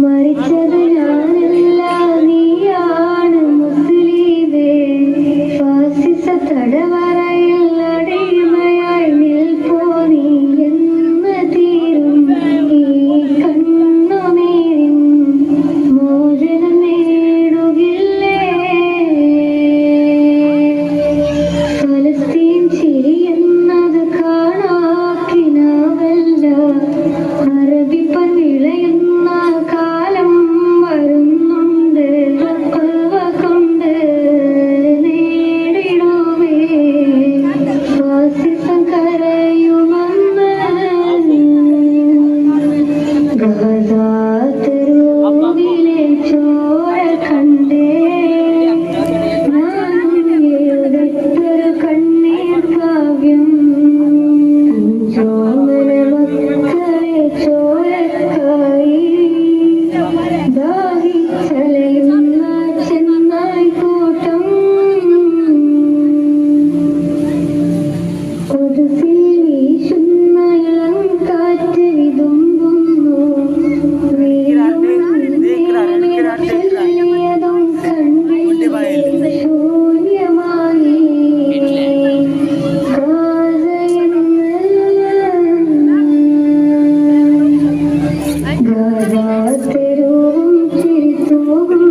മരിച്ചത് ഞാനല്ല നീയാണ് മുസ്ലിമേ ഫാസിസ തടവറയിൽ അടിമയായി നിൽപ്പോ നീ എന്ന് തീരും ഈ കണ്ണുനീരിൻ മോചനം നേടുകില്ലേ ഫലസ്തീൻ ചിരിയെന്നത് കാണാക്കിനാവല്ല അറബിപ്പൻ വിളയുന്ന കാലം വരുന്നുണ്ട് കൽവ കൊണ്ട് നേടിടുവേ ഫാസിസം കരയുമെന്ന് ഗസാ-തെരുവിലെ ചോര കണ്ടേ ഞാൻ എഴുതത്തൊരു കണ്ണീർ കാവ്യം ചോമന മക്കളെ ചോരക്കായി ദാഹിച്ചലയുന്ന ചെന്നായി കൂട്ടം കൊതുസിൽ വീശുന്ന ഇളം കാറ്റ് വിതുമ്പുന്നു ചെല്ലിയതും കണ്ണിൽ ശൂന്യമായി ഗാസയെന്ന് ഗാസ തെരുവും ചിരിത്തൂകും